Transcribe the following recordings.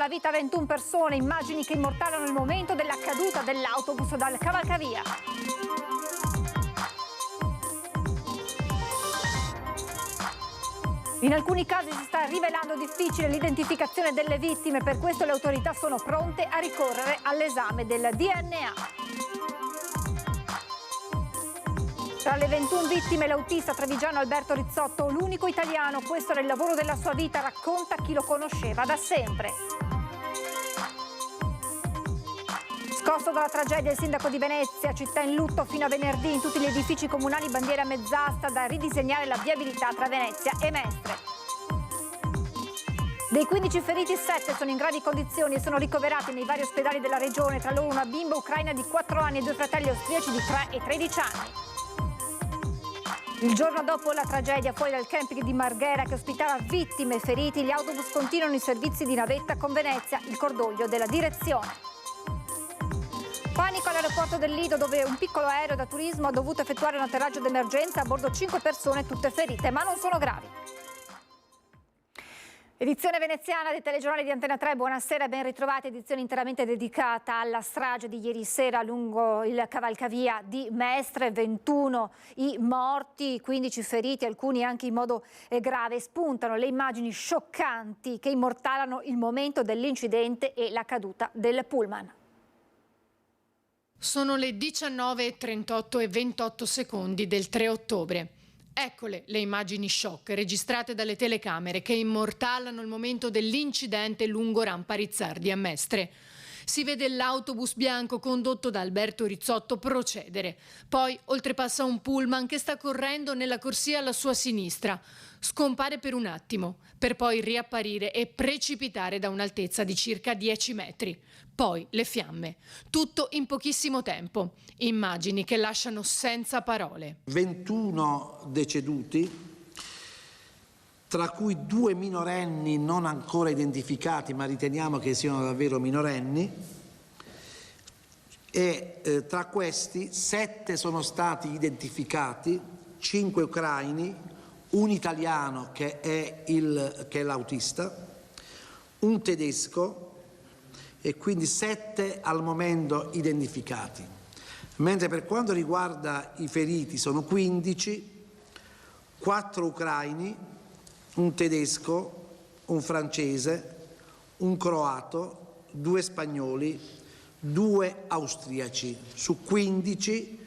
la vita a 21 persone, immagini che immortalano il momento della caduta dell'autobus dal cavalcavia. In alcuni casi si sta rivelando difficile l'identificazione delle vittime, per questo le autorità sono pronte a ricorrere all'esame del DNA. Tra le 21 vittime l'autista trevigiano Alberto Rizzotto, l'unico italiano, questo era il lavoro della sua vita, racconta chi lo conosceva da sempre. Scosso dalla tragedia il sindaco di Venezia, città in lutto fino a venerdì, in tutti gli edifici comunali bandiera a mezz'asta da ridisegnare la viabilità tra Venezia e Mestre. Dei 15 feriti 7 sono in gravi condizioni e sono ricoverati nei vari ospedali della regione, tra loro una bimba ucraina di 4 anni e 2 fratelli austriaci di 3 e 13 anni. Il giorno dopo la tragedia, fuori dal camping di Marghera che ospitava vittime e feriti, gli autobus continuano i servizi di navetta con Venezia, il cordoglio della direzione. Panico all'aeroporto del Lido, dove un piccolo aereo da turismo ha dovuto effettuare un atterraggio d'emergenza, a bordo 5 persone, tutte ferite, ma non sono gravi. Edizione veneziana del telegiornale di Antena 3, buonasera e ben ritrovati, edizione interamente dedicata alla strage di ieri sera lungo il cavalcavia di Mestre, 21 i morti, 15 feriti, alcuni anche in modo grave. Spuntano le immagini scioccanti che immortalano il momento dell'incidente e la caduta del pullman. Sono le 19:38 e 28 secondi del 3 ottobre. Eccole le immagini shock registrate dalle telecamere che immortalano il momento dell'incidente lungo Rampa Rizzardi a Mestre. Si vede l'autobus bianco condotto da Alberto Rizzotto procedere. Poi oltrepassa un pullman che sta correndo nella corsia alla sua sinistra. Scompare per un attimo, per poi riapparire e precipitare da un'altezza di circa 10 metri. Poi le fiamme. Tutto in pochissimo tempo. Immagini che lasciano senza parole. 21 deceduti, tra cui 2 minorenni non ancora identificati, ma riteniamo che siano davvero minorenni, e tra questi 7 sono stati identificati, 5 ucraini, un italiano che è l'autista, un tedesco, e quindi 7 al momento identificati. Mentre per quanto riguarda i feriti sono 15, 4 ucraini, un tedesco, un francese, un croato, 2 spagnoli, 2 austriaci. Su 15,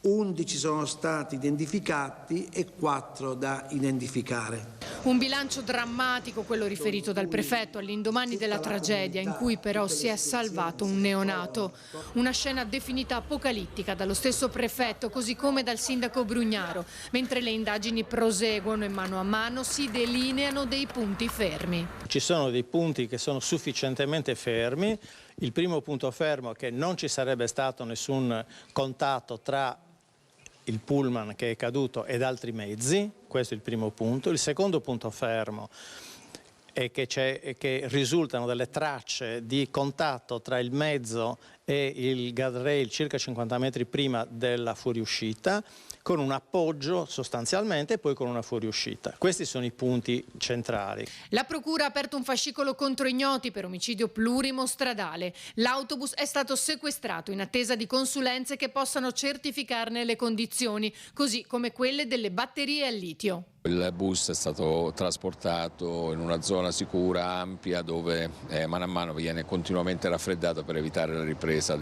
11 sono stati identificati e 4 da identificare. Un bilancio drammatico, quello riferito dal prefetto all'indomani della tragedia, in cui però si è salvato un neonato. Una scena definita apocalittica dallo stesso prefetto, così come dal sindaco Brugnaro, mentre le indagini proseguono e mano a mano si delineano dei punti fermi. Ci sono dei punti che sono sufficientemente fermi. Il primo punto fermo è che non ci sarebbe stato nessun contatto tra il pullman che è caduto ed altri mezzi, questo è il primo punto. Il secondo punto fermo è che risultano delle tracce di contatto tra il mezzo e il guardrail circa 50 metri prima della fuoriuscita, con un appoggio sostanzialmente e poi con una fuoriuscita. Questi sono i punti centrali. La procura ha aperto un fascicolo contro ignoti per omicidio plurimo stradale. L'autobus è stato sequestrato in attesa di consulenze che possano certificarne le condizioni, così come quelle delle batterie al litio. Il bus è stato trasportato in una zona sicura, ampia, dove mano a mano viene continuamente raffreddato per evitare la ripresa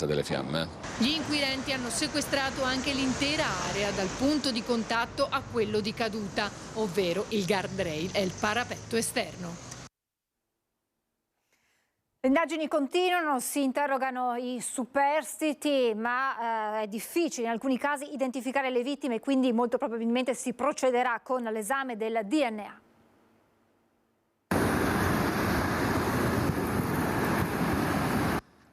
delle fiamme. Gli inquirenti hanno sequestrato anche l'intera area, dal punto di contatto a quello di caduta, ovvero il guardrail e il parapetto esterno. Le indagini continuano, si interrogano i superstiti, ma è difficile in alcuni casi identificare le vittime, quindi molto probabilmente si procederà con l'esame del DNA.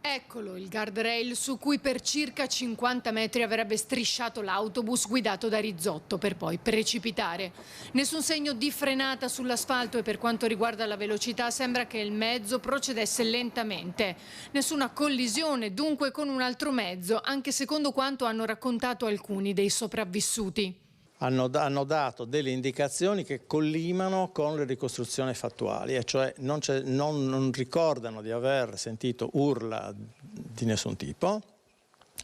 Eccolo il guardrail su cui per circa 50 metri avrebbe strisciato l'autobus guidato da Rizzotto per poi precipitare. Nessun segno di frenata sull'asfalto e per quanto riguarda la velocità sembra che il mezzo procedesse lentamente. Nessuna collisione dunque con un altro mezzo, anche secondo quanto hanno raccontato alcuni dei sopravvissuti. hanno dato delle indicazioni che collimano con le ricostruzioni fattuali, e cioè non ricordano di aver sentito urla di nessun tipo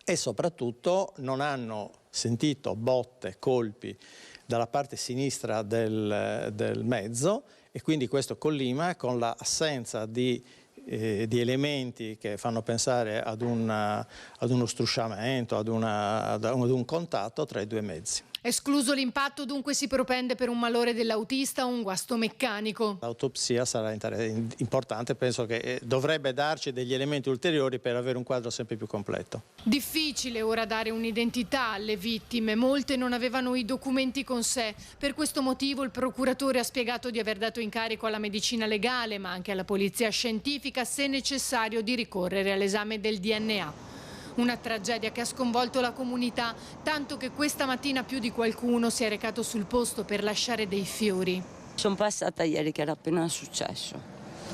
e soprattutto non hanno sentito botte, colpi dalla parte sinistra del mezzo, e quindi questo collima con l'assenza di elementi che fanno pensare ad uno strusciamento, ad un contatto tra i due mezzi. Escluso l'impatto, dunque si propende per un malore dell'autista o un guasto meccanico. L'autopsia sarà importante, penso che dovrebbe darci degli elementi ulteriori per avere un quadro sempre più completo. Difficile ora dare un'identità alle vittime, molte non avevano i documenti con sé. Per questo motivo il procuratore ha spiegato di aver dato incarico alla medicina legale, ma anche alla polizia scientifica, se necessario, di ricorrere all'esame del DNA. Una tragedia che ha sconvolto la comunità, tanto che questa mattina più di qualcuno si è recato sul posto per lasciare dei fiori. Sono passata ieri che era appena successo.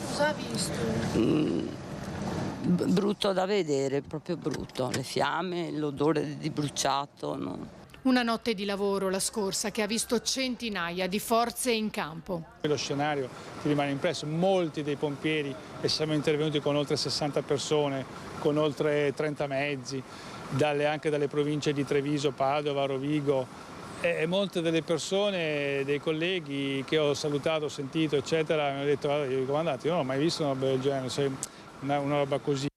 Cosa ha visto? Brutto da vedere, proprio brutto. Le fiamme, l'odore di bruciato. No. Una notte di lavoro, la scorsa, che ha visto centinaia di forze in campo. Lo scenario ti rimane impresso, molti dei pompieri, e siamo intervenuti con oltre 60 persone, con oltre 30 mezzi, anche dalle province di Treviso, Padova, Rovigo, e molte delle persone, dei colleghi che ho salutato, ho sentito, eccetera, mi hanno detto: guarda, io comandante, io non ho mai visto una roba del genere, una roba così.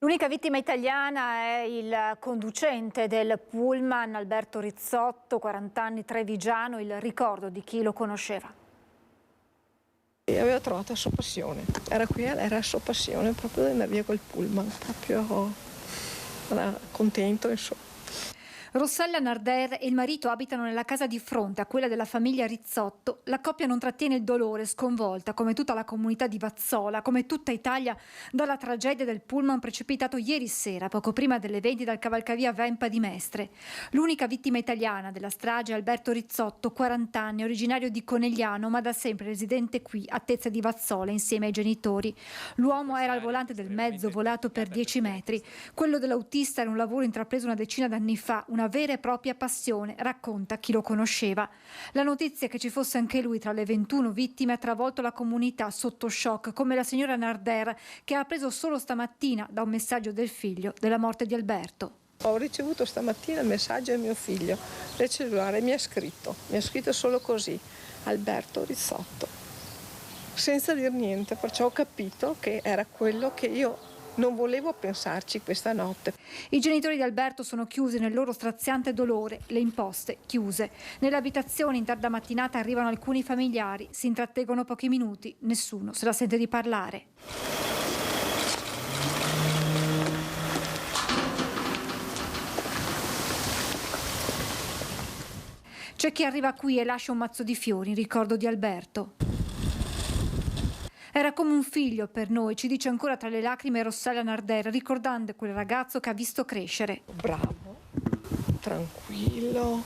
L'unica vittima italiana è il conducente del pullman, Alberto Rizzotto, 40 anni, trevigiano, il ricordo di chi lo conosceva. E aveva trovato la sua passione, era la sua passione proprio di andare via col pullman, proprio era contento, insomma. Rossella Narder e il marito abitano nella casa di fronte a quella della famiglia Rizzotto. La coppia non trattiene il dolore, sconvolta, come tutta la comunità di Vazzola, come tutta Italia, dalla tragedia del pullman precipitato ieri sera, poco prima delle 20 dal cavalcavia Vempa di Mestre. L'unica vittima italiana della strage è Alberto Rizzotto, 40 anni, originario di Conegliano, ma da sempre residente qui, a Tezza di Vazzola, insieme ai genitori. L'uomo era al volante del mezzo, volato per 10 metri. Quello dell'autista era un lavoro intrapreso una decina d'anni fa, una vera e propria passione, racconta chi lo conosceva. La notizia che ci fosse anche lui tra le 21 vittime ha travolto la comunità sotto shock, come la signora Narder, che ha appreso solo stamattina da un messaggio del figlio della morte di Alberto. Ho ricevuto stamattina il messaggio del mio figlio del cellulare, mi ha scritto solo così: Alberto Rizzotto, senza dir niente, perciò ho capito che era quello che io non volevo pensarci questa notte. I genitori di Alberto sono chiusi nel loro straziante dolore, le imposte chiuse. Nell'abitazione in tarda mattinata arrivano alcuni familiari, si intrattengono pochi minuti, nessuno se la sente di parlare. C'è chi arriva qui e lascia un mazzo di fiori in ricordo di Alberto. Era come un figlio per noi, ci dice ancora tra le lacrime Rossella Narder, ricordando quel ragazzo che ha visto crescere. Bravo, tranquillo,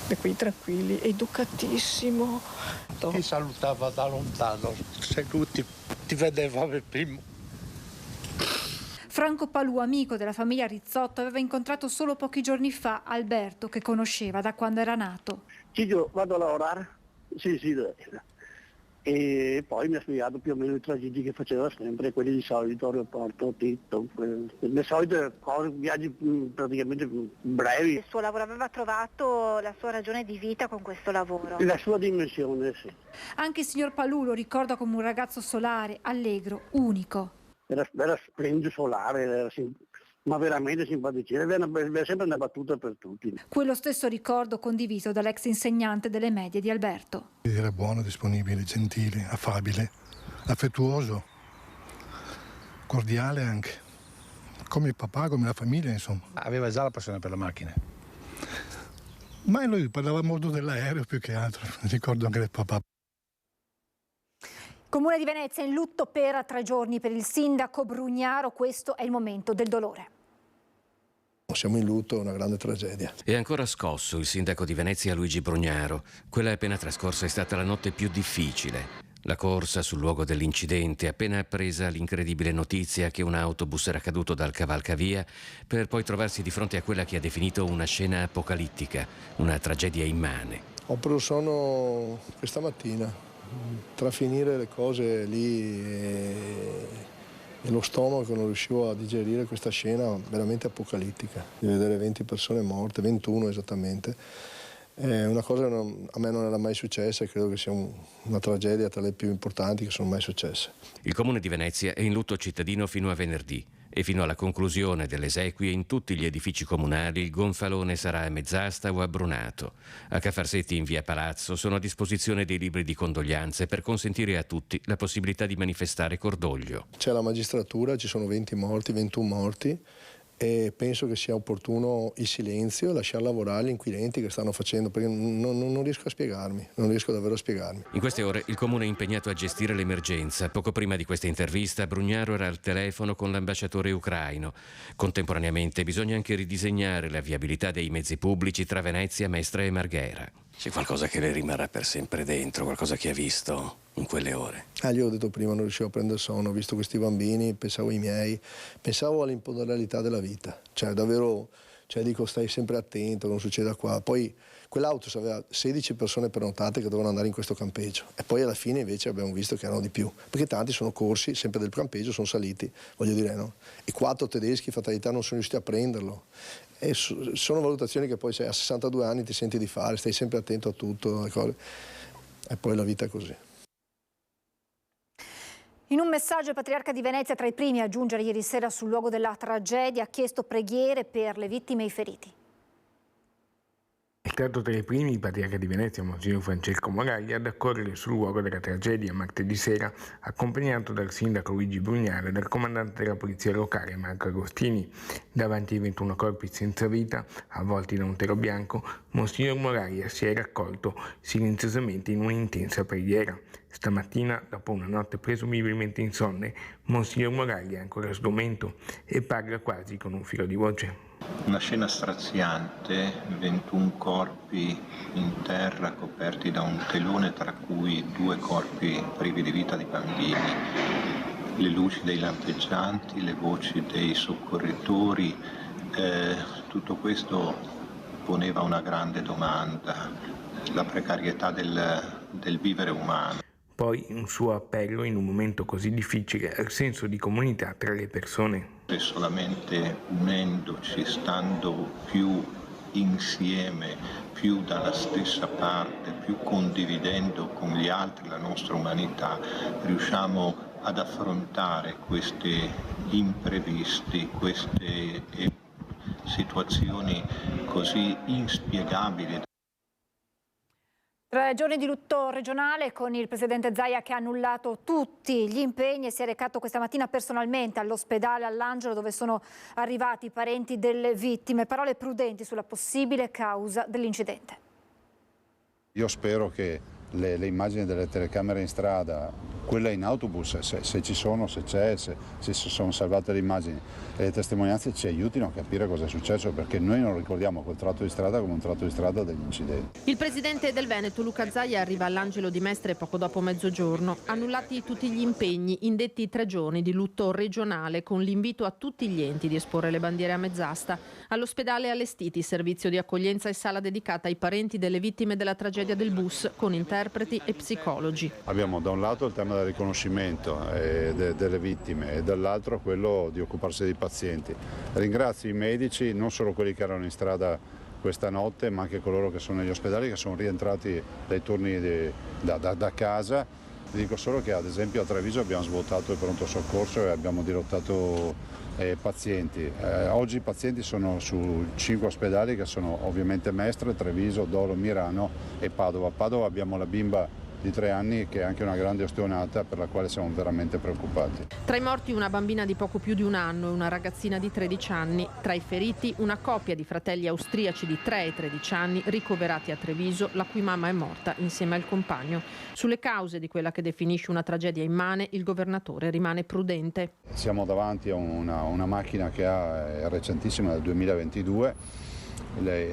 e qui tranquilli, educatissimo. Ti salutava da lontano, se lui ti vedeva per primo. Franco Palù, amico della famiglia Rizzotto, aveva incontrato solo pochi giorni fa Alberto, che conosceva da quando era nato. Io vado a lavorare? Sì. E poi mi ha spiegato più o meno i tragedi che faceva sempre, quelli di solito, aeroporto, Tito, le solite cose, viaggi praticamente brevi. Il suo lavoro aveva trovato la sua ragione di vita con questo lavoro? La sua dimensione, sì. Anche il signor Palù lo ricorda come un ragazzo solare, allegro, unico. Era splendido, solare, ma veramente simpaticissimo, aveva sempre una battuta per tutti. Quello stesso ricordo condiviso dall'ex insegnante delle medie di Alberto. Era buono, disponibile, gentile, affabile, affettuoso, cordiale anche, come il papà, come la famiglia, insomma. Aveva già la passione per le macchine. Ma lui parlava molto dell'aereo più che altro, ricordo anche del papà. Comune di Venezia in lutto per 3 giorni per il sindaco Brugnaro, questo è il momento del dolore. Siamo in lutto, è una grande tragedia. È ancora scosso il sindaco di Venezia Luigi Brugnaro. Quella appena trascorsa è stata la notte più difficile. La corsa sul luogo dell'incidente, appena appresa l'incredibile notizia che un autobus era caduto dal cavalcavia, per poi trovarsi di fronte a quella che ha definito una scena apocalittica, una tragedia immane. Ho preso sonno questa mattina, tra finire le cose lì e lo stomaco non riuscivo a digerire questa scena veramente apocalittica, di vedere 20 persone morte, 21 esattamente. È una cosa che a me non era mai successa e credo che sia una tragedia tra le più importanti che sono mai successe. Il Comune di Venezia è in lutto cittadino fino a venerdì e fino alla conclusione delle esequie in tutti gli edifici comunali il gonfalone sarà a mezz'asta o abbrunato. A Cafarsetti in via Palazzo sono a disposizione dei libri di condoglianze per consentire a tutti la possibilità di manifestare cordoglio. C'è la magistratura, ci sono 20 morti, 21 morti. E penso che sia opportuno il silenzio, lasciare lavorare gli inquirenti che stanno facendo, perché non riesco a spiegarmi, non riesco davvero a spiegarmi. In queste ore il Comune è impegnato a gestire l'emergenza. Poco prima di questa intervista Brugnaro era al telefono con l'ambasciatore ucraino. Contemporaneamente bisogna anche ridisegnare la viabilità dei mezzi pubblici tra Venezia, Mestre e Marghera. C'è qualcosa che le rimarrà per sempre dentro, qualcosa che ha visto in quelle ore? Gli ho detto prima, non riuscivo a prendere sonno, ho visto questi bambini, pensavo ai miei, pensavo all'imponderibilità della vita. Cioè davvero, dico stai sempre attento, non succeda qua. Poi quell'auto aveva 16 persone prenotate che dovevano andare in questo campeggio e poi alla fine invece abbiamo visto che erano di più, perché tanti sono corsi, sempre del campeggio, sono saliti, voglio dire, no? I 4 tedeschi, fatalità, non sono riusciti a prenderlo. E sono valutazioni che poi a 62 anni ti senti di fare, stai sempre attento a tutto, e poi la vita è così. In un messaggio il Patriarca di Venezia, tra i primi a giungere ieri sera sul luogo della tragedia, ha chiesto preghiere per le vittime e i feriti. È stato tra i primi il Patriarca di Venezia, Monsignor Francesco Moraglia, ad accorrere sul luogo della tragedia martedì sera, accompagnato dal sindaco Luigi Brugnaro e dal comandante della polizia locale Marco Agostini. Davanti ai 21 corpi senza vita, avvolti da un telo bianco, Monsignor Moraglia si è raccolto silenziosamente in un'intensa preghiera. Stamattina, dopo una notte presumibilmente insonne, Monsignor Moraglia è ancora sgomento e parla quasi con un filo di voce. Una scena straziante, 21 corpi in terra coperti da un telone, tra cui 2 corpi privi di vita di bambini. Le luci dei lampeggianti, le voci dei soccorritori, tutto questo poneva una grande domanda, la precarietà del vivere umano. Poi un suo appello in un momento così difficile al senso di comunità tra le persone. E solamente unendoci, stando più insieme, più dalla stessa parte, più condividendo con gli altri la nostra umanità, riusciamo ad affrontare questi imprevisti, queste situazioni così inspiegabili. 3 giorni di lutto regionale con il presidente Zaia che ha annullato tutti gli impegni e si è recato questa mattina personalmente all'ospedale All'Angelo dove sono arrivati i parenti delle vittime. Parole prudenti sulla possibile causa dell'incidente. Io spero che le immagini delle telecamere in strada, quella in autobus, se ci sono, se c'è, se sono salvate le immagini e le testimonianze ci aiutino a capire cosa è successo, perché noi non ricordiamo quel tratto di strada come un tratto di strada degli incidenti. Il presidente del Veneto Luca Zaia arriva all'Angelo di Mestre poco dopo mezzogiorno. Annullati tutti gli impegni, indetti 3 giorni di lutto regionale con l'invito a tutti gli enti di esporre le bandiere a mezz'asta. All'ospedale allestiti servizio di accoglienza e sala dedicata ai parenti delle vittime della tragedia del bus con interpreti e psicologi. Abbiamo da un lato il tema del riconoscimento delle vittime e dall'altro quello di occuparsi dei pazienti. Ringrazio i medici, non solo quelli che erano in strada questa notte, ma anche coloro che sono negli ospedali, che sono rientrati dai turni da casa. Vi dico solo che ad esempio a Treviso abbiamo svuotato il pronto soccorso e abbiamo dirottato pazienti. Oggi i pazienti sono su 5 ospedali che sono ovviamente Mestre, Treviso, Dolo, Mirano e Padova. A Padova abbiamo la bimba di 3 anni che è anche una grande ostionata per la quale siamo veramente preoccupati. Tra i morti una bambina di poco più di 1 anno e una ragazzina di 13 anni. Tra i feriti una coppia di fratelli austriaci di 3 e 13 anni ricoverati a Treviso, la cui mamma è morta insieme al compagno. Sulle cause di quella che definisce una tragedia immane il governatore rimane prudente. Siamo davanti a una macchina che è recentissima, del 2022.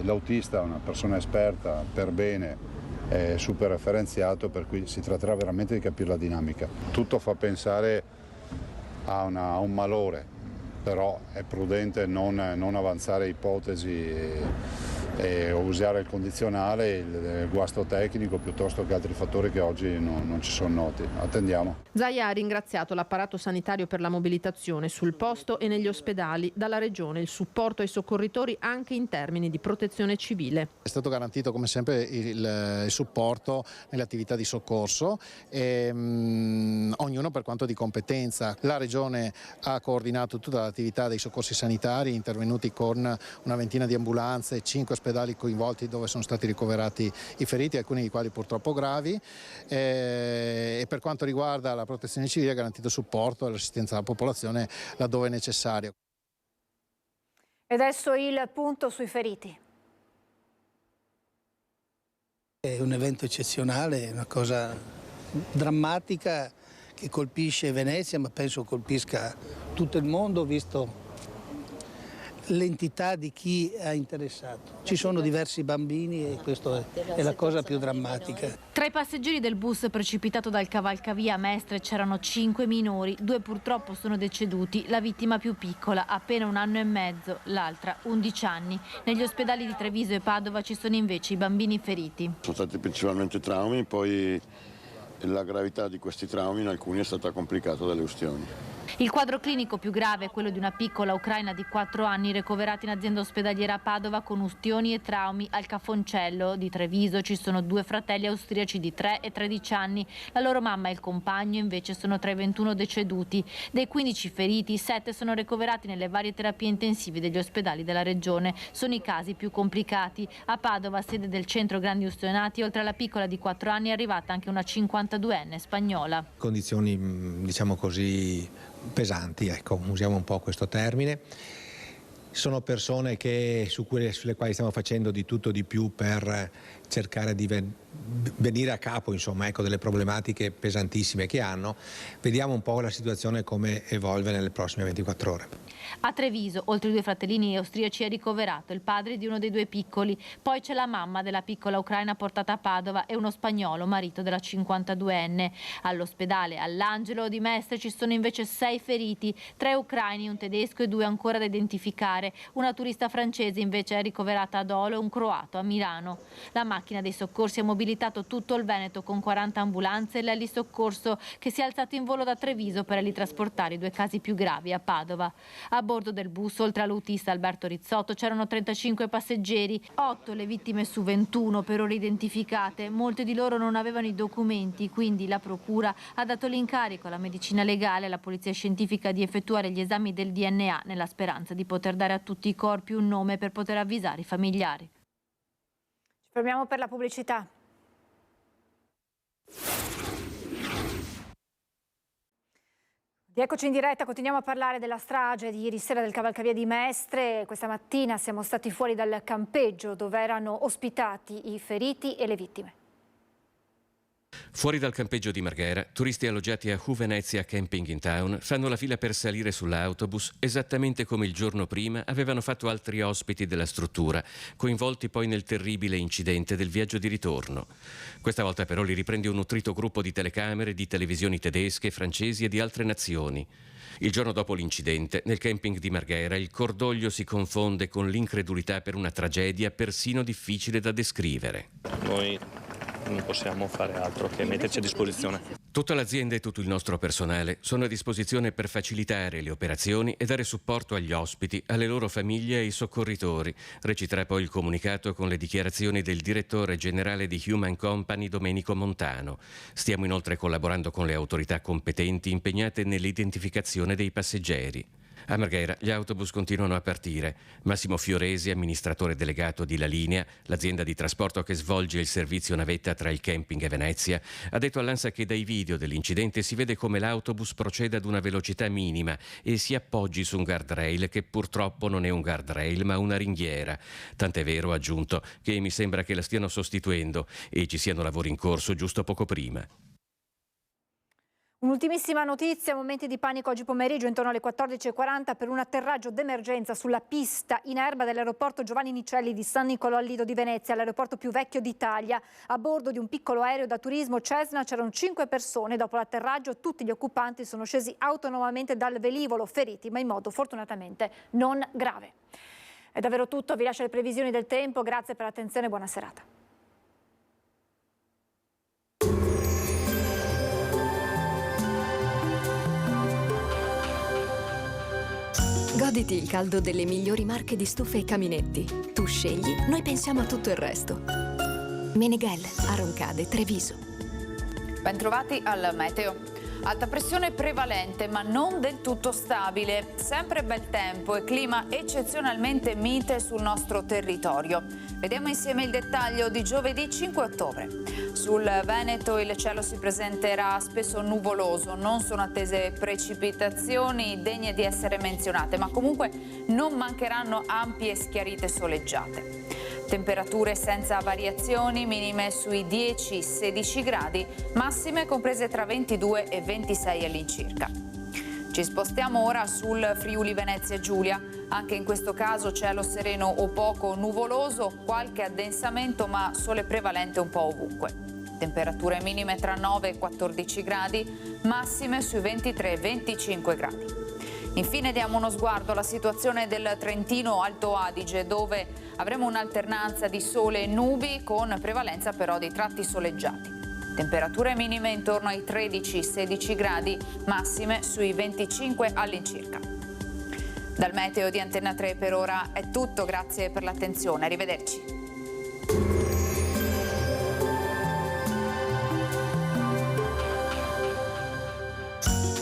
L'autista è una persona esperta per bene, è super referenziato, per cui si tratterà veramente di capire la dinamica. Tutto fa pensare a un malore, però è prudente non avanzare ipotesi e usare il condizionale, il guasto tecnico piuttosto che altri fattori che oggi non ci sono noti. Attendiamo. Zaia ha ringraziato l'apparato sanitario per la mobilitazione sul posto e negli ospedali, dalla Regione il supporto ai soccorritori anche in termini di protezione civile. È stato garantito come sempre il supporto nelle attività di soccorso, ognuno per quanto di competenza. La Regione ha coordinato tutta l'attività dei soccorsi sanitari, intervenuti con una ventina di ambulanze, 5 ospedali coinvolti dove sono stati ricoverati i feriti, alcuni di quali purtroppo gravi, e per quanto riguarda la protezione civile ha garantito supporto e l'assistenza alla popolazione laddove necessario. E adesso il punto sui feriti. È un evento eccezionale, una cosa drammatica che colpisce Venezia, ma penso colpisca tutto il mondo, visto l'entità di chi ha interessato. Ci sono diversi bambini e questa è la cosa più drammatica. Tra i passeggeri del bus precipitato dal cavalcavia a Mestre c'erano 5 minori, 2 purtroppo sono deceduti, la vittima più piccola, appena 1 anno e mezzo, l'altra 11 anni. Negli ospedali di Treviso e Padova ci sono invece i bambini feriti. Sono stati principalmente traumi, poi la gravità di questi traumi in alcuni è stata complicata dalle ustioni. Il quadro clinico più grave è quello di una piccola ucraina di 4 anni ricoverata in azienda ospedaliera a Padova con ustioni e traumi. Al Cafoncello di Treviso ci sono 2 fratelli austriaci di 3 e 13 anni. La loro mamma e il compagno invece sono tra i 21 deceduti. Dei 15 feriti, 7 sono ricoverati nelle varie terapie intensive degli ospedali della regione. Sono i casi più complicati. A Padova, sede del centro grandi ustionati, oltre alla piccola di 4 anni è arrivata anche una 52enne spagnola. Condizioni, diciamo così, pesanti, ecco, usiamo un po' questo termine. Sono persone sulle quali stiamo facendo di tutto di più per cercare di venire a capo, insomma, ecco, delle problematiche pesantissime che hanno. Vediamo un po' la situazione come evolve nelle prossime 24 ore. A Treviso, oltre ai 2 fratellini austriaci, è ricoverato il padre di uno dei 2 piccoli. Poi c'è la mamma della piccola ucraina portata a Padova e uno spagnolo, marito della 52enne. All'ospedale all'Angelo di Mestre ci sono invece 6 feriti, 3 ucraini, un tedesco e 2 ancora da identificare. Una turista francese invece è ricoverata ad Olo e un croato a Milano. La macchina dei soccorsi ha mobilitato tutto il Veneto con 40 ambulanze e l'elisoccorso che si è alzato in volo da Treviso per ritrasportare i 2 casi più gravi a Padova. A bordo del bus, oltre all'autista Alberto Rizzotto, c'erano 35 passeggeri, 8 le vittime su 21 per ora identificate. Molti di loro non avevano i documenti, quindi la procura ha dato l'incarico alla medicina legale e alla polizia scientifica di effettuare gli esami del DNA nella speranza di poter dare a tutti i corpi un nome per poter avvisare i familiari. Ci fermiamo per la pubblicità. Eccoci in diretta, continuiamo a parlare della strage di ieri sera del cavalcavia di Mestre. Questa mattina siamo stati fuori dal campeggio dove erano ospitati i feriti e le vittime. Fuori dal campeggio di Marghera, turisti alloggiati a Venezia Camping in Town fanno la fila per salire sull'autobus esattamente come il giorno prima avevano fatto altri ospiti della struttura, coinvolti poi nel terribile incidente del viaggio di ritorno. Questa volta però li riprende un nutrito gruppo di telecamere, di televisioni tedesche, francesi e di altre nazioni. Il giorno dopo l'incidente, nel camping di Marghera, il cordoglio si confonde con l'incredulità per una tragedia persino difficile da descrivere. Noi non possiamo fare altro che metterci a disposizione. Tutta l'azienda e tutto il nostro personale sono a disposizione per facilitare le operazioni e dare supporto agli ospiti, alle loro famiglie e ai soccorritori, reciterà poi il comunicato con le dichiarazioni del direttore generale di Human Company Domenico Montano. Stiamo inoltre collaborando con le autorità competenti impegnate nell'identificazione dei passeggeri. A Marghera gli autobus continuano a partire. Massimo Fioresi, amministratore delegato di La Linea, l'azienda di trasporto che svolge il servizio navetta tra il camping e Venezia, ha detto all'ANSA che dai video dell'incidente si vede come l'autobus proceda ad una velocità minima e si appoggi su un guardrail che purtroppo non è un guardrail ma una ringhiera. Tant'è vero, ha aggiunto, che mi sembra che la stiano sostituendo e ci siano lavori in corso giusto poco prima. Un'ultimissima notizia, momenti di panico oggi pomeriggio intorno alle 14:40 per un atterraggio d'emergenza sulla pista in erba dell'aeroporto Giovanni Nicelli di San Nicolò al Lido di Venezia, l'aeroporto più vecchio d'Italia. A bordo di un piccolo aereo da turismo Cessna c'erano 5 persone. Dopo l'atterraggio tutti gli occupanti sono scesi autonomamente dal velivolo, feriti ma in modo fortunatamente non grave. È davvero tutto, vi lascio le previsioni del tempo, grazie per l'attenzione e buona serata. Goditi il caldo delle migliori marche di stufe e caminetti. Tu scegli, noi pensiamo a tutto il resto. Meneghel, Aroncade, Treviso. Bentrovati al meteo. Alta pressione prevalente ma non del tutto stabile. Sempre bel tempo e clima eccezionalmente mite sul nostro territorio. Vediamo insieme il dettaglio di giovedì 5 ottobre. Sul Veneto il cielo si presenterà spesso nuvoloso, non sono attese precipitazioni degne di essere menzionate, ma comunque non mancheranno ampie schiarite soleggiate. Temperature senza variazioni, minime sui 10-16 gradi, massime comprese tra 22 e 26 all'incirca. Ci spostiamo ora sul Friuli Venezia Giulia, anche in questo caso cielo sereno o poco nuvoloso, qualche addensamento ma sole prevalente un po' ovunque. Temperature minime tra 9 e 14 gradi, massime sui 23-25 gradi. Infine diamo uno sguardo alla situazione del Trentino Alto Adige, dove avremo un'alternanza di sole e nubi con prevalenza però di tratti soleggiati. Temperature minime intorno ai 13-16 gradi, massime sui 25 all'incirca. Dal meteo di Antenna 3 per ora è tutto, grazie per l'attenzione, arrivederci.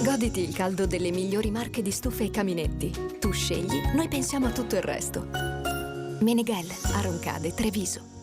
Goditi il caldo delle migliori marche di stufe e caminetti. Tu scegli, noi pensiamo a tutto il resto. Meneghel, Aroncade, Treviso.